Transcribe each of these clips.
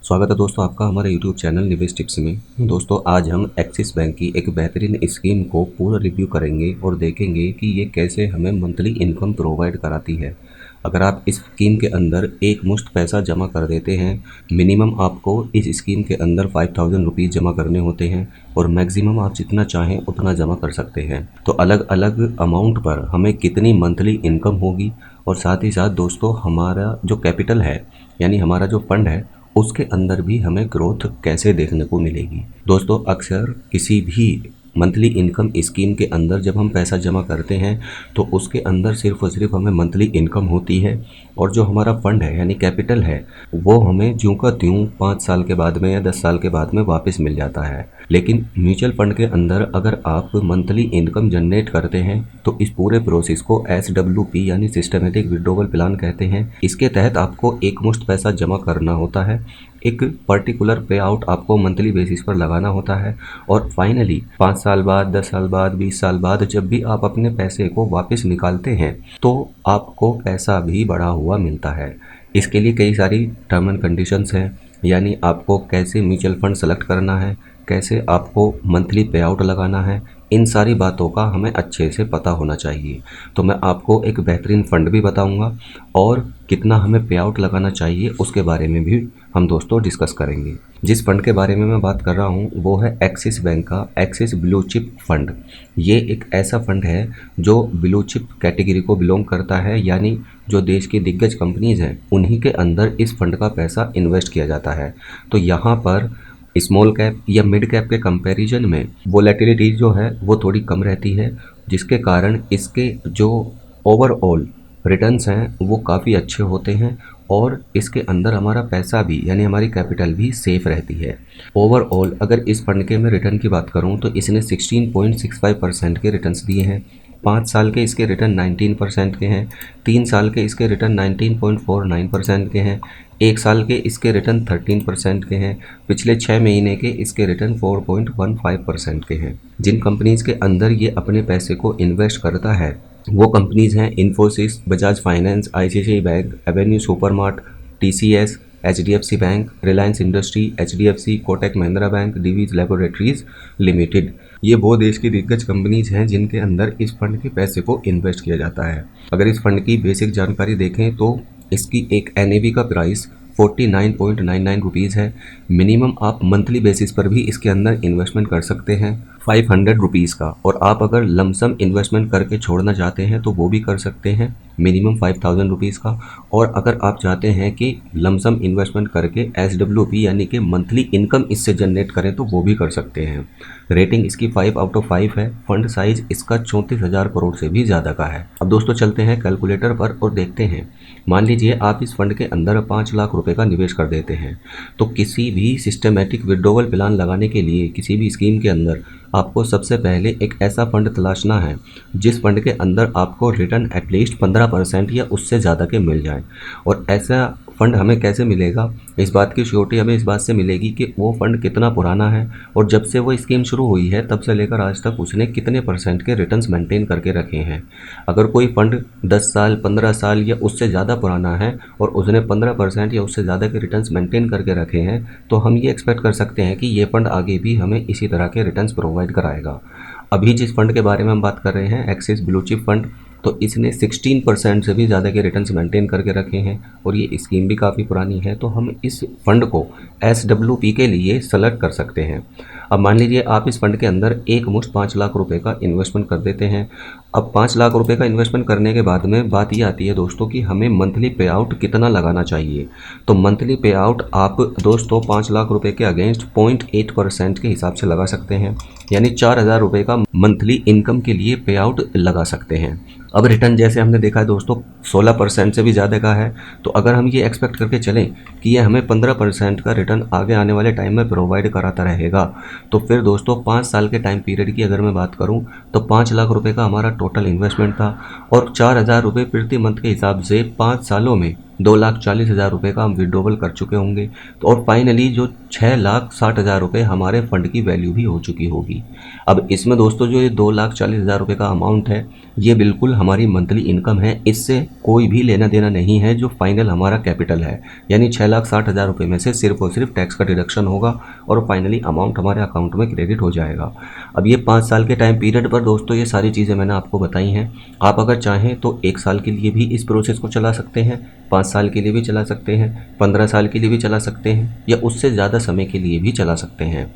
स्वागत है दोस्तों आपका हमारे YouTube चैनल निवेश टिप्स में। दोस्तों आज हम एक्सिस बैंक की एक बेहतरीन स्कीम को पूरा रिव्यू करेंगे और देखेंगे कि ये कैसे हमें मंथली इनकम प्रोवाइड कराती है। अगर आप इस स्कीम के अंदर एक मुश्त पैसा जमा कर देते हैं, मिनिमम आपको इस स्कीम के अंदर 5000 रुपीज़ जमा करने होते हैं और मैक्सिमम आप जितना चाहें उतना जमा कर सकते हैं। तो अलग अलग अमाउंट पर हमें कितनी मंथली इनकम होगी और साथ ही साथ दोस्तों हमारा जो कैपिटल है यानी हमारा जो फंड है उसके अंदर भी हमें ग्रोथ कैसे देखने को मिलेगी। दोस्तों अक्सर किसी भी मंथली इनकम स्कीम के अंदर जब हम पैसा जमा करते हैं तो उसके अंदर सिर्फ और सिर्फ हमें मंथली इनकम होती है और जो हमारा फंड है यानी कैपिटल है वो हमें ज्यों का त्यों 5 साल के बाद में या 10 साल के बाद में वापस मिल जाता है। लेकिन म्यूचुअल फंड के अंदर अगर आप मंथली इनकम जनरेट करते हैं तो इस पूरे प्रोसेस को SWP यानी सिस्टमेटिक विड्रॉवल प्लान कहते हैं। इसके तहत आपको एक मुश्त पैसा जमा करना होता है, एक पर्टिकुलर पे आउट आपको मंथली बेसिस पर लगाना होता है और फाइनली 5 साल बाद, 10 साल बाद, 20 साल बाद जब भी आप अपने पैसे को वापस निकालते हैं तो आपको पैसा भी बढ़ा हुआ मिलता है। इसके लिए कई सारी टर्म एंड कंडीशंस हैं, यानी आपको कैसे म्यूचुअल फंड सेलेक्ट करना है, कैसे आपको मंथली पे आउट लगाना है, इन सारी बातों का हमें अच्छे से पता होना चाहिए। तो मैं आपको एक बेहतरीन फ़ंड भी बताऊंगा और कितना हमें पे आउट लगाना चाहिए उसके बारे में भी हम दोस्तों डिस्कस करेंगे। जिस फंड के बारे में मैं बात कर रहा हूँ वो है एक्सिस बैंक का एक्सिस ब्लू चिप फंड। ये एक ऐसा फंड है जो ब्लू चिप कैटेगरी को बिलोंग करता है, यानी जो देश की दिग्गज कंपनीज़ हैं उन्हीं के अंदर इस फंड का पैसा इन्वेस्ट किया जाता है। तो यहाँ पर स्मॉल कैप या मिड कैप के कंपैरिजन में वोलेटिलिटी जो है वो थोड़ी कम रहती है, जिसके कारण इसके जो ओवरऑल रिटर्न्स हैं वो काफ़ी अच्छे होते हैं और इसके अंदर हमारा पैसा भी यानी हमारी कैपिटल भी सेफ रहती है। ओवरऑल अगर इस फंड के मैं रिटर्न की बात करूं तो इसने 16.65% के रिटर्न्स दिए हैं। 5 साल के इसके रिटर्न 19% के हैं, 3 साल के इसके रिटर्न 19.49% के हैं, 1 साल के इसके रिटर्न 13% के हैं, पिछले 6 महीने के इसके रिटर्न 4.15% के हैं। जिन कंपनीज़ के अंदर ये अपने पैसे को इन्वेस्ट करता है वो कंपनीज़ हैं Infosys, Bajaj Finance, ICICI Bank, Avenue Supermart, TCS, HDFC Bank, Reliance Industry, HDFC, Kotak Mahindra Bank, Divi's Laboratories Limited. ये वो देश की दिग्गज कंपनीज हैं जिनके अंदर इस फंड के पैसे को इन्वेस्ट किया जाता है। अगर इस फंड की बेसिक जानकारी देखें तो इसकी एक NAV का प्राइस 49.99 रुपीज़ है। मिनिमम आप मंथली बेसिस पर भी इसके अंदर इन्वेस्टमेंट कर सकते हैं 500 रुपीज़ का, और आप अगर लमसम इन्वेस्टमेंट करके छोड़ना चाहते हैं तो वो भी कर सकते हैं मिनिमम 5000 रुपीज़ का। और अगर आप चाहते हैं कि लमसम इन्वेस्टमेंट करके SWP यानी कि मंथली इनकम इससे जनरेट करें तो वो भी कर सकते हैं। रेटिंग इसकी 5/5 है। फंड साइज इसका 34,000 करोड़ से भी ज़्यादा का है। अब दोस्तों चलते हैं कैलकुलेटर पर और देखते हैं। मान लीजिए आप इस फंड के अंदर 5 लाख रुपए का निवेश कर देते हैं तो किसी भी सिस्टमेटिक विड्रॉवल प्लान लगाने के लिए किसी भी स्कीम के अंदर आपको सबसे पहले एक ऐसा फंड तलाशना है जिस फंड के अंदर आपको रिटर्न एटलीस्ट 15% या उससे ज़्यादा के मिल जाए। और ऐसा फंड हमें कैसे मिलेगा, इस बात की श्योरिटी हमें इस बात से मिलेगी कि वो फंड कितना पुराना है और जब से वो स्कीम शुरू हुई है तब से लेकर आज तक उसने कितने % के रिटर्न्स मेंटेन करके रखे हैं। अगर कोई फंड 10 साल, 15 साल या उससे ज़्यादा पुराना है और उसने 15% या उससे ज़्यादा के रिटर्न्स मेंटेन करके रखे हैं तो हम ये एक्सपेक्ट कर सकते हैं कि ये फंड आगे भी हमें इसी तरह के रिटर्न्स प्रोवाइड कराएगा। अभी जिस फंड के बारे में हम बात कर रहे हैं एक्सिस ब्लू चिप फंड, तो इसने 16% से भी ज़्यादा के रिटर्न्स मेंटेन करके रखे हैं और ये स्कीम भी काफ़ी पुरानी है, तो हम इस फंड को SWP के लिए सेलेक्ट कर सकते हैं। अब मान लीजिए आप इस फंड के अंदर एक मुश्त 5 लाख रुपए का इन्वेस्टमेंट कर देते हैं। अब 5 लाख रुपए का इन्वेस्टमेंट करने के बाद में बात ये आती है दोस्तों कि हमें मंथली पे आउट कितना लगाना चाहिए। तो मंथली पे आउट आप दोस्तों 5 लाख रुपए के अगेंस्ट 0.8% के हिसाब से लगा सकते हैं, यानी 4000 रुपये का मंथली इनकम के लिए पे आउट लगा सकते हैं। अब रिटर्न जैसे हमने देखा है दोस्तों 16% से भी ज़्यादा का है, तो अगर हम ये एक्सपेक्ट करके चलें कि ये हमें 15% का रिटर्न आगे आने वाले टाइम में प्रोवाइड कराता रहेगा, तो फिर दोस्तों 5 साल के टाइम पीरियड की अगर मैं बात करूं तो 5 लाख रुपए का हमारा टोटल इन्वेस्टमेंट था और 4000 रुपये प्रति मंथ के हिसाब से 5 सालों में 2,40,000 रुपये का हम विड्रॉवल कर चुके होंगे। तो और फाइनली जो 6,60,000 रुपये हमारे फंड की वैल्यू भी हो चुकी होगी। अब इसमें दोस्तों जो ये 2,40,000 रुपये का अमाउंट है, ये बिल्कुल हमारी मंथली इनकम है, इससे कोई भी लेना देना नहीं है। जो फाइनल हमारा कैपिटल है, यानी 6,60,000 रुपये में से सिर्फ और सिर्फ टैक्स का डिडक्शन होगा और फाइनली अमाउंट हमारे अकाउंट में क्रेडिट हो जाएगा। अब ये 5 साल के टाइम पीरियड पर दोस्तों ये सारी चीज़ें मैंने आपको बताई हैं। आप अगर चाहें तो 1 साल के लिए भी इस प्रोसेस को चला सकते हैं, 5 साल के लिए भी चला सकते हैं, 15 साल के लिए भी चला सकते हैं, या उससे ज़्यादा समय के लिए भी चला सकते हैं।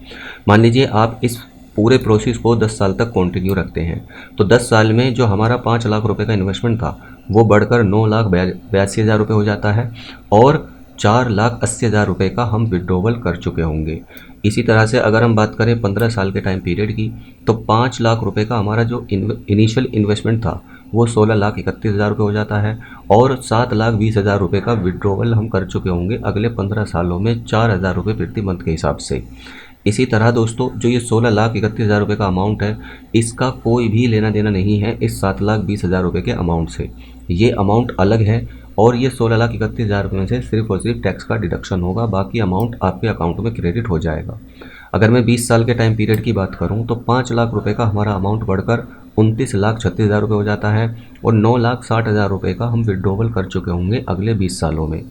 मान लीजिए आप इस पूरे प्रोसेस को 10 साल तक कंटिन्यू रखते हैं, तो 10 साल में जो हमारा 5 लाख रुपए का इन्वेस्टमेंट था वो बढ़कर 9,82,000 रुपये हो जाता है और 4,80,000 रुपये का हम विड्रॉवल कर चुके होंगे। इसी तरह से अगर हम बात करें 15 साल के टाइम पीरियड की, तो 5 लाख रुपये का हमारा जो इनिशियल इन्वेस्टमेंट था वो 16,31,000 रुपये हो जाता है और 7,20,000 रुपये का विड्रॉवल हम कर चुके होंगे अगले 15 सालों में 4,000 रुपये प्रति मंथ के हिसाब से। इसी तरह दोस्तों जो ये 16,31,000 रुपये का अमाउंट है, इसका कोई भी लेना देना नहीं है इस 7,20,000 रुपये के अमाउंट से। ये अमाउंट अलग है और ये 16,31,000 रुपये में से सिर्फ और सिर्फ टैक्स का डिडक्शन होगा, बाकी अमाउंट आपके अकाउंट में क्रेडिट हो जाएगा। अगर मैं 20 साल के टाइम पीरियड की बात करूं तो 5 लाख रुपए का हमारा अमाउंट बढ़कर 29,36,000 रुपये हो जाता है और 9,60,000 रुपये का हम विड्रॉवल कर चुके होंगे अगले 20 सालों में।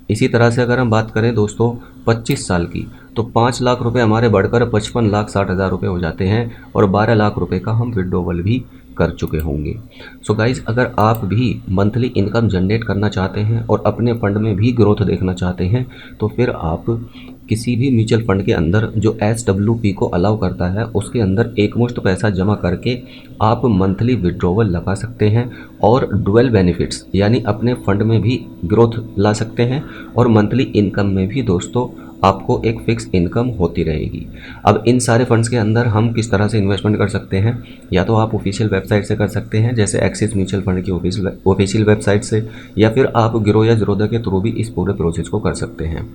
इसी तरह से अगर हम बात करें दोस्तों 25 साल की, तो 5 लाख रुपए हमारे बढ़कर 55,60,000 रुपये हो जाते हैं और 12 लाख रुपए का हम विड्रॉवल भी कर चुके होंगे। सो गाइज, अगर आप भी मंथली इनकम जनरेट करना चाहते हैं और अपने फंड में भी ग्रोथ देखना चाहते हैं, तो फिर आप किसी भी म्यूचुअल फंड के अंदर जो SWP को अलाउ करता है उसके अंदर एकमुश्त पैसा जमा करके आप मंथली विड्रॉवल लगा सकते हैं और डुअल बेनिफिट्स यानी अपने फंड में भी ग्रोथ ला सकते हैं और मंथली इनकम में भी दोस्तों आपको एक फिक्स इनकम होती रहेगी। अब इन सारे फंड्स के अंदर हम किस तरह से इन्वेस्टमेंट कर सकते हैं, या तो आप ऑफिशियल वेबसाइट से कर सकते हैं जैसे एक्सिस म्यूचुअल फंड की ऑफिशियल वेबसाइट से, या फिर आप ग्रो या ज़ीरोधा के थ्रू भी इस पूरे प्रोसेस को कर सकते हैं।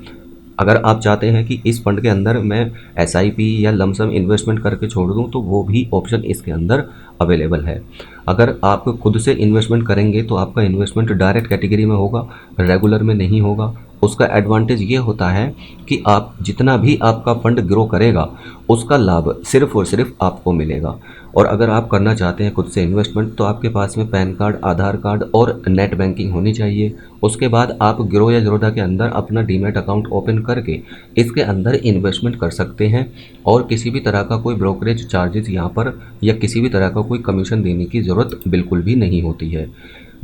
अगर आप चाहते हैं कि इस फंड के अंदर मैं SIP या लमसम इन्वेस्टमेंट करके छोड़ दूं, तो वो भी ऑप्शन इसके अंदर अवेलेबल है। अगर आप खुद से इन्वेस्टमेंट करेंगे तो आपका इन्वेस्टमेंट डायरेक्ट कैटेगरी में होगा, रेगुलर में नहीं होगा। उसका एडवांटेज ये होता है कि आप जितना भी आपका फंड ग्रो करेगा उसका लाभ सिर्फ और सिर्फ आपको मिलेगा। और अगर आप करना चाहते हैं खुद से इन्वेस्टमेंट, तो आपके पास में पैन कार्ड, आधार कार्ड और नेट बैंकिंग होनी चाहिए। उसके बाद आप ग्रो या ज़ीरोधा के अंदर अपना डीमैट अकाउंट ओपन करके इसके अंदर इन्वेस्टमेंट कर सकते हैं और किसी भी तरह का कोई ब्रोकरेज चार्जेस यहाँ पर या किसी भी तरह का कोई कमीशन देने की ज़रूरत बिल्कुल भी नहीं होती है।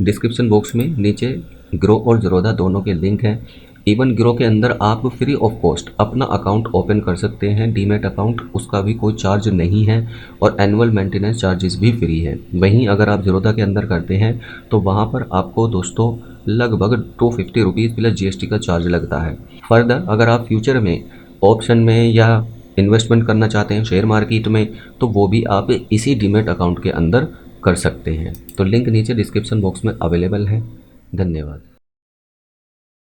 डिस्क्रिप्शन बॉक्स में नीचे ग्रो और ज़ीरोधा दोनों के लिंक हैं। इवन ग्रो के अंदर आप फ्री ऑफ कॉस्ट अपना अकाउंट ओपन कर सकते हैं, डीमैट अकाउंट, उसका भी कोई चार्ज नहीं है और एनुअल मेंटेनेंस चार्जेस भी फ्री है। वहीं अगर आप ज़ीरोधा के अंदर करते हैं तो वहाँ पर आपको दोस्तों लगभग 250 रुपीज़ प्लस GST का चार्ज लगता है। फर्दर अगर आप फ्यूचर में ऑप्शन में या इन्वेस्टमेंट करना चाहते हैं शेयर मार्केट में, तो वो भी आप इसी डीमैट अकाउंट के अंदर कर सकते हैं। तो लिंक नीचे डिस्क्रिप्शन बॉक्स में अवेलेबल है। धन्यवाद।